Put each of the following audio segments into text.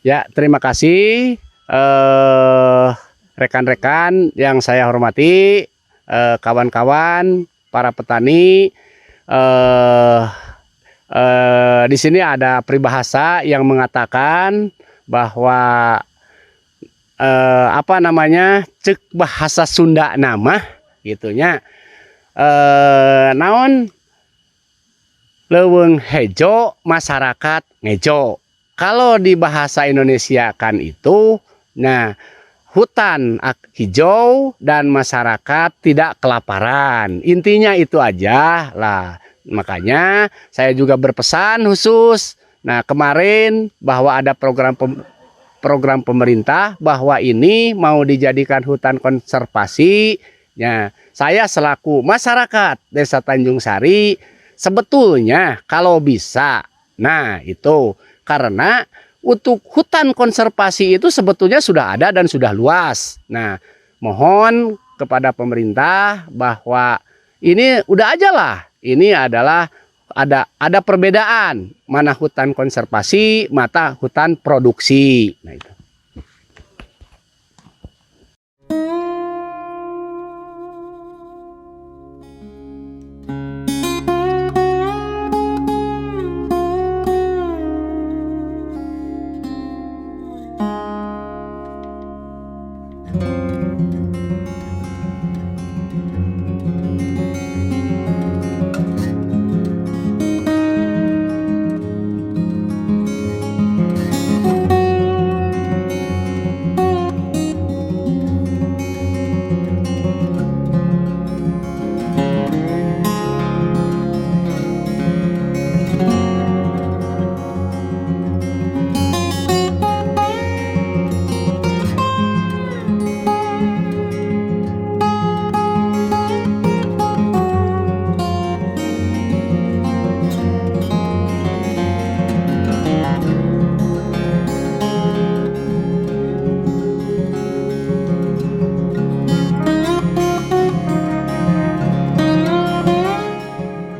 Ya, terima kasih rekan-rekan yang saya hormati, kawan-kawan, para petani. Di sini ada peribahasa yang mengatakan bahwa cek bahasa Sunda nama gitunya. Naon leuweung hejo masyarakat ngejo. Kalau di bahasa Indonesia kan itu, nah hutan hijau dan masyarakat tidak kelaparan. Intinya itu aja lah. Makanya saya juga berpesan khusus. Nah kemarin bahwa ada program pemerintah bahwa ini mau dijadikan hutan konservasi. Ya, saya selaku masyarakat Desa Tanjung Sari sebetulnya kalau bisa, nah itu. Karena untuk hutan konservasi itu sebetulnya sudah ada dan sudah luas. Nah, mohon kepada pemerintah bahwa ini udah aja lah. Ini adalah ada perbedaan mana hutan konservasi, mata hutan produksi. Nah, itu.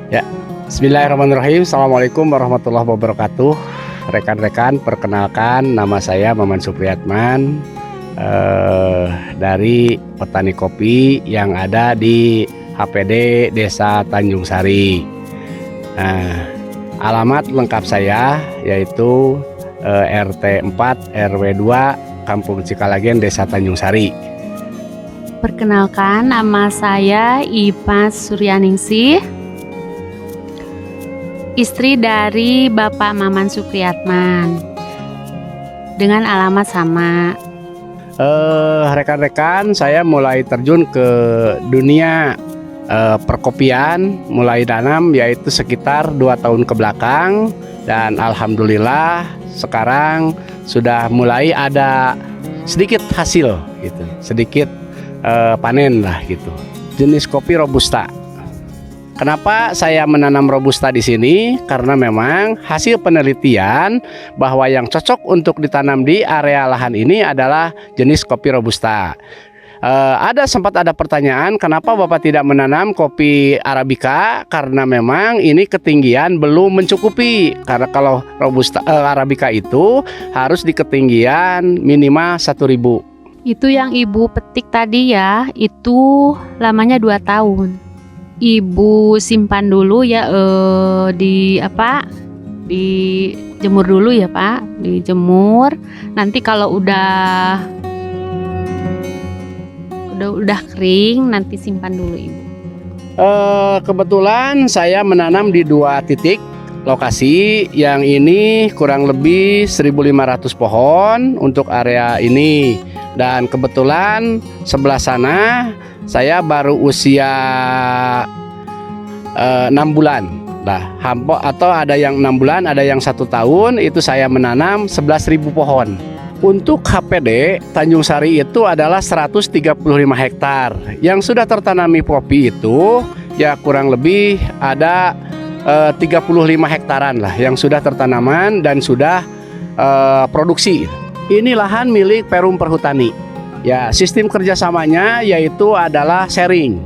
Ya, bismillahirrahmanirrahim. Assalamualaikum warahmatullahi wabarakatuh. Rekan-rekan, perkenalkan nama saya Maman Supriyatman dari petani kopi yang ada di HPD Desa Tanjung Sari. Nah, alamat lengkap saya yaitu RT 4 RW 2 Kampung Cikalagen Desa Tanjung Sari. Perkenalkan, nama saya Ipa Suryaningsih, istri dari Bapak Maman Supriyatman, dengan alamat sama. Rekan-rekan, saya mulai terjun ke dunia perkopian, mulai tanam yaitu sekitar 2 tahun ke belakang, dan alhamdulillah sekarang sudah mulai ada sedikit hasil gitu, sedikit panen lah gitu. Jenis kopi Robusta. Kenapa saya menanam Robusta di sini? Karena memang hasil penelitian bahwa yang cocok untuk ditanam di area lahan ini adalah jenis kopi Robusta. Sempat ada pertanyaan, kenapa Bapak tidak menanam kopi Arabica? Karena memang ini ketinggian belum mencukupi. Karena kalau Robusta Arabica itu harus di ketinggian minimal 1.000. Itu yang Ibu petik tadi ya, itu lamanya 2 tahun. Ibu simpan dulu ya, dijemur dulu ya Pak, dijemur. Nanti kalau udah kering, nanti simpan dulu Ibu. Kebetulan saya menanam di 2 titik lokasi, yang ini kurang lebih 1.500 pohon untuk area ini. Dan kebetulan sebelah sana saya baru usia 6 bulan lah, atau ada yang 6 bulan, ada yang 1 tahun. Itu saya menanam 11.000 pohon. Untuk HPD Tanjung Sari itu adalah 135 hektar. Yang sudah tertanami kopi itu ya kurang lebih ada 35 hektaran lah yang sudah tertanaman dan sudah produksi. Ini lahan milik Perum Perhutani. Ya, sistem kerjasamanya yaitu adalah sharing.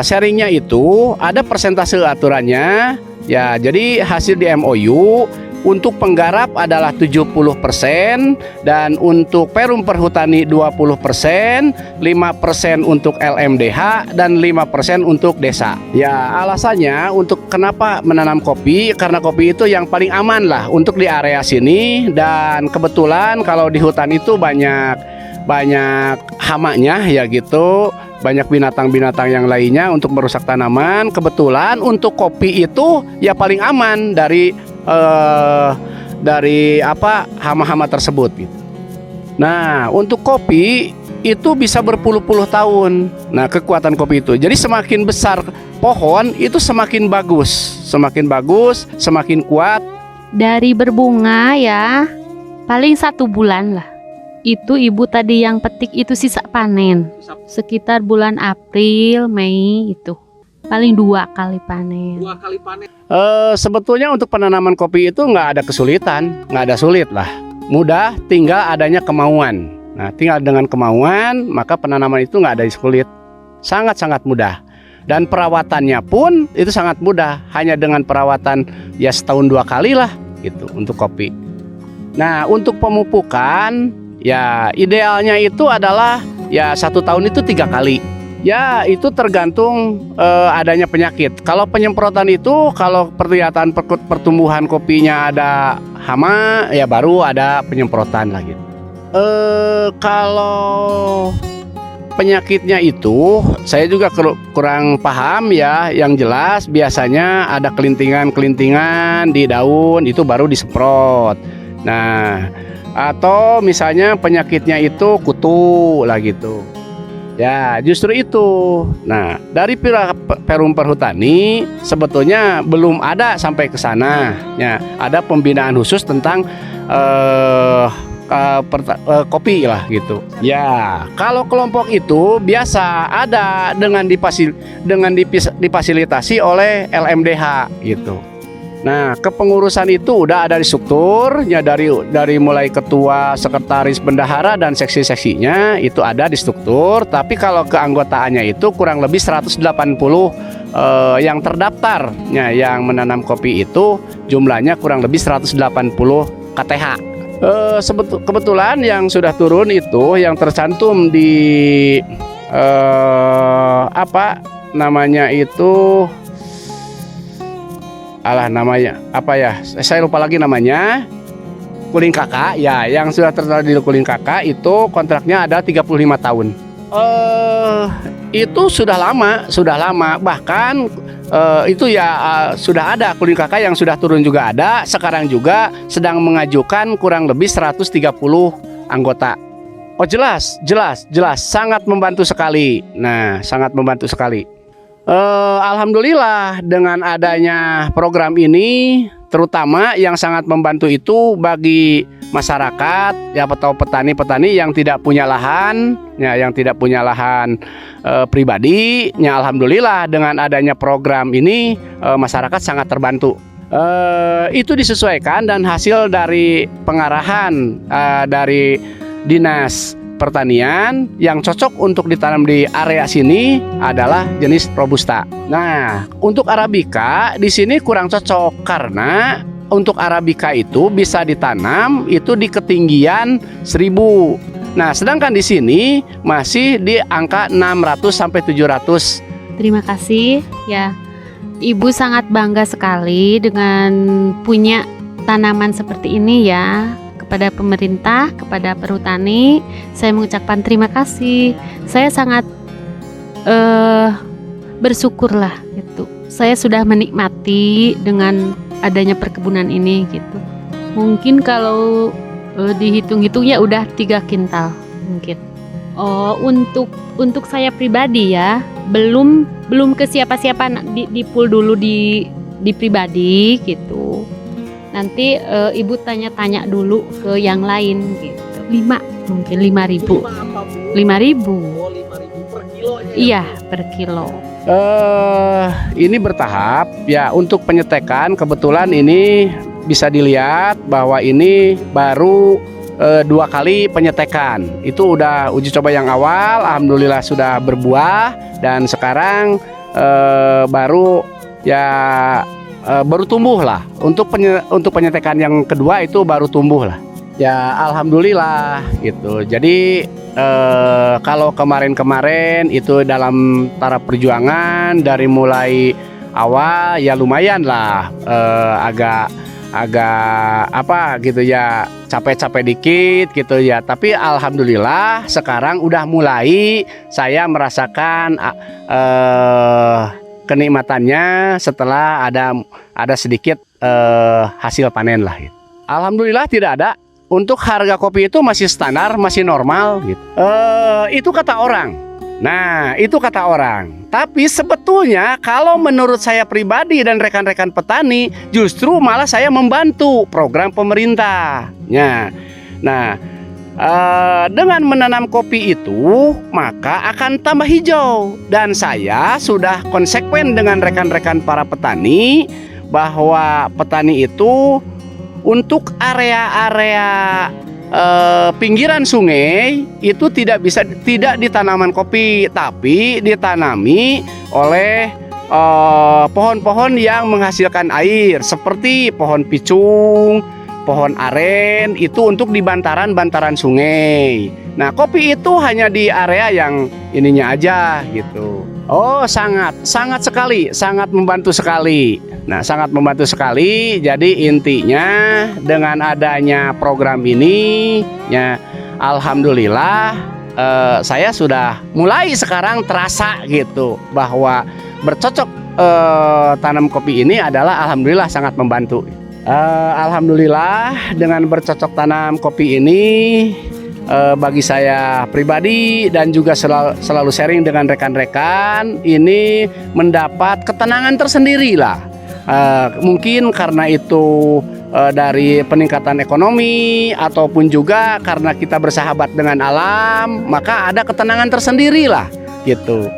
Sharingnya itu ada persentase aturannya. Ya, jadi hasil di MOU Untuk penggarap adalah 70% dan untuk perum perhutani 20%, 5% untuk LMDH dan 5% untuk desa. Ya, alasannya untuk kenapa menanam kopi, karena kopi itu yang paling aman lah untuk di area sini, dan kebetulan kalau di hutan itu banyak hamanya ya gitu, banyak binatang-binatang yang lainnya untuk merusak tanaman. Kebetulan untuk kopi itu ya paling aman dari hama-hama tersebut gitu. Nah, untuk kopi itu bisa berpuluh-puluh tahun. Nah, kekuatan kopi itu. Jadi semakin besar pohon itu semakin bagus, semakin kuat. Dari berbunga ya, paling 1 bulan lah. Itu ibu tadi yang petik itu sisa panen. Sekitar bulan April, Mei itu. Paling 2 kali panen. Sebetulnya untuk penanaman kopi itu nggak ada kesulitan, nggak ada sulit lah. Mudah, tinggal adanya kemauan. Nah, tinggal dengan kemauan, maka penanaman itu nggak ada sulit. Sangat-sangat mudah. Dan perawatannya pun itu sangat mudah. Hanya dengan perawatan ya setahun 2 kali lah gitu untuk kopi. Nah, untuk pemupukan ya idealnya itu adalah ya 1 tahun itu 3 kali. Ya, itu tergantung adanya penyakit. Kalau penyemprotan itu, kalau kelihatan pertumbuhan kopinya ada hama, ya baru ada penyemprotan lagi. Kalau penyakitnya itu, saya juga kurang paham ya. Yang jelas biasanya ada kelintingan-kelintingan di daun, itu baru disemprot. Nah, atau misalnya penyakitnya itu kutu lah gitu. Ya, justru itu. Nah, dari perum perhutani sebetulnya belum ada sampai ke sana. Ya, ada pembinaan khusus tentang kopi lah gitu. Ya, kalau kelompok itu biasa ada dengan difasilitasi oleh LMDH gitu. Nah, kepengurusan itu udah ada di struktur, ya dari mulai ketua, sekretaris, bendahara dan seksi-seksinya itu ada di struktur. Tapi kalau keanggotaannya itu kurang lebih 180 yang terdaftar, ya, yang menanam kopi itu jumlahnya kurang lebih 180 KTH. Kebetulan yang sudah turun itu yang tercantum di apa namanya itu. Namanya apa ya? Saya lupa lagi namanya. Kuling Kakak, ya, yang sudah tertera di Kuling Kakak itu kontraknya ada 35 tahun. Itu sudah lama. Bahkan itu ya sudah ada Kuling Kakak yang sudah turun juga ada. Sekarang juga sedang mengajukan kurang lebih 130 anggota. Oh, jelas, sangat membantu sekali. Nah, sangat membantu sekali. Alhamdulillah dengan adanya program ini, terutama yang sangat membantu itu bagi masyarakat ya, atau petani-petani yang tidak punya lahan, ya, pribadi, ya, alhamdulillah dengan adanya program ini masyarakat sangat terbantu. Itu disesuaikan dan hasil dari pengarahan dari Dinas Pertanian yang cocok untuk ditanam di area sini adalah jenis Robusta. Nah, untuk Arabica di sini kurang cocok karena untuk Arabica itu bisa ditanam itu di ketinggian 1000. Nah, sedangkan di sini masih di angka 600 sampai 700. Terima kasih ya. Ibu sangat bangga sekali dengan punya tanaman seperti ini ya. Kepada pemerintah, kepada perhutani, saya mengucapkan terima kasih. Saya sangat bersyukurlah gitu. Saya sudah menikmati dengan adanya perkebunan ini gitu. Mungkin kalau dihitung-hitung ya udah 3 kintal mungkin. Oh, untuk saya pribadi ya, belum ke siapa-siapa, di pool dulu di pribadi gitu. Nanti ibu tanya-tanya dulu ke yang lain gitu. 5 mungkin 5.000. 5.000. Oh, 5.000 per kilonya. Iya, per kilo. Ini bertahap ya. Untuk penyetekan kebetulan ini bisa dilihat bahwa ini baru 2 kali penyetekan. Itu udah uji coba yang awal, alhamdulillah sudah berbuah, dan sekarang baru ya baru tumbuh lah. Untuk penyetekan yang kedua itu baru tumbuh lah. Ya alhamdulillah gitu. Jadi kalau kemarin-kemarin itu dalam taraf perjuangan dari mulai awal ya lumayan lah, agak apa gitu ya, capek-capek dikit gitu ya. Tapi alhamdulillah sekarang udah mulai saya merasakan kenikmatannya setelah ada sedikit hasil panen lah gitu. Alhamdulillah tidak ada. Untuk harga kopi itu masih standar, masih normal gitu. Itu kata orang. Nah, itu kata orang. Tapi sebetulnya kalau menurut saya pribadi dan rekan-rekan petani, justru malah saya membantu program pemerintah. Nah, dengan menanam kopi itu maka akan tambah hijau. Dan saya sudah konsekuen dengan rekan-rekan para petani bahwa petani itu untuk area-area pinggiran sungai itu tidak ditanaman kopi, tapi ditanami oleh pohon-pohon yang menghasilkan air seperti pohon picung, pohon aren, itu untuk di bantaran sungai. Nah, kopi itu hanya di area yang ininya aja gitu. Oh, sangat sekali, sangat membantu sekali. Nah, sangat membantu sekali. Jadi intinya dengan adanya program ini, ya alhamdulillah saya sudah mulai sekarang terasa gitu bahwa bercocok tanam kopi ini adalah alhamdulillah sangat membantu. Alhamdulillah dengan bercocok tanam kopi ini bagi saya pribadi dan juga selalu sharing dengan rekan-rekan ini mendapat ketenangan tersendiri lah. Mungkin karena itu dari peningkatan ekonomi ataupun juga karena kita bersahabat dengan alam, maka ada ketenangan tersendiri lah gitu.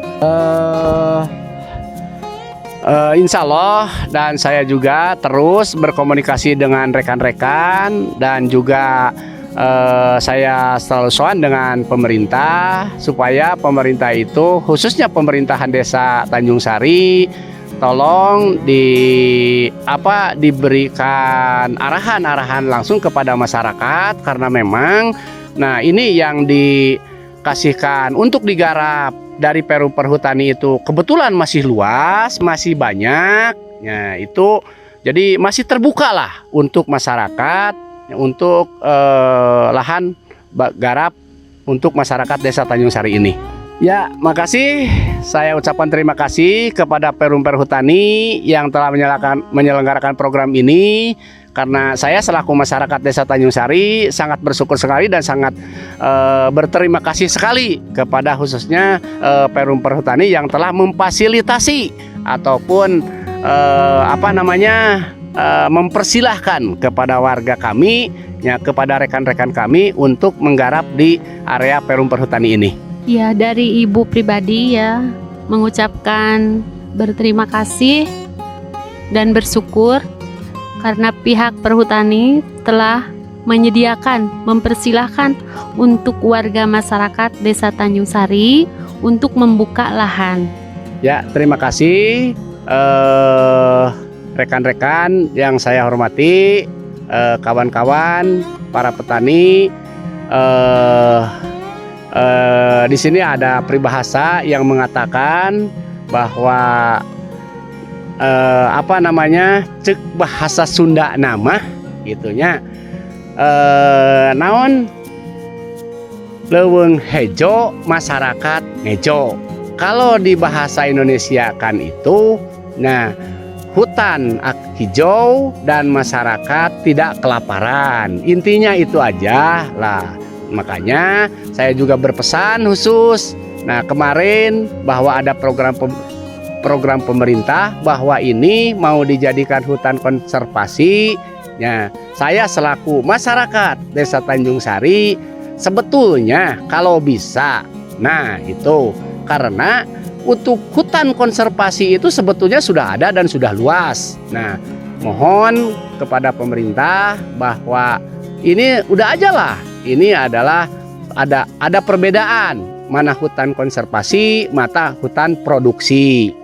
Insya Allah, dan saya juga terus berkomunikasi dengan rekan-rekan dan juga saya selalu sowan dengan pemerintah supaya pemerintah itu khususnya pemerintahan Desa Tanjung Sari tolong diberikan arahan-arahan langsung kepada masyarakat, karena memang nah ini yang dikasihkan untuk digarap dari Perum Perhutani itu kebetulan masih luas, masih banyak. Ya, itu jadi masih terbuka lah untuk masyarakat, untuk lahan garap untuk masyarakat Desa Tanjung Sari ini. Ya, makasih. Saya ucapkan terima kasih kepada Perum Perhutani yang telah menyelenggarakan program ini. Karena saya selaku masyarakat Desa Tanjung Sari sangat bersyukur sekali dan sangat berterima kasih sekali kepada khususnya Perum Perhutani yang telah memfasilitasi ataupun mempersilahkan kepada warga kami, ya, kepada rekan-rekan kami untuk menggarap di area Perum Perhutani ini. Ya, dari ibu pribadi ya mengucapkan berterima kasih dan bersyukur karena pihak perhutani telah mempersilahkan untuk warga masyarakat Desa Tanjung Sari untuk membuka lahan. Ya, terima kasih rekan-rekan yang saya hormati, kawan-kawan para petani. Di sini ada peribahasa yang mengatakan bahwa cek bahasa Sunda nama gitunya, naon leuweung hejo masyarakat ngejo. Kalau di bahasa Indonesia kan itu, nah hutan hijau dan masyarakat tidak kelaparan. Intinya itu aja lah. Makanya saya juga berpesan khusus. Nah, kemarin bahwa ada program pemerintah bahwa ini mau dijadikan hutan konservasi. Ya, saya selaku masyarakat Desa Tanjung Sari sebetulnya kalau bisa, nah itu karena untuk hutan konservasi itu sebetulnya sudah ada dan sudah luas. Nah, mohon kepada pemerintah bahwa ini udah aja lah. Ini adalah ada perbedaan mana hutan konservasi, mana hutan produksi.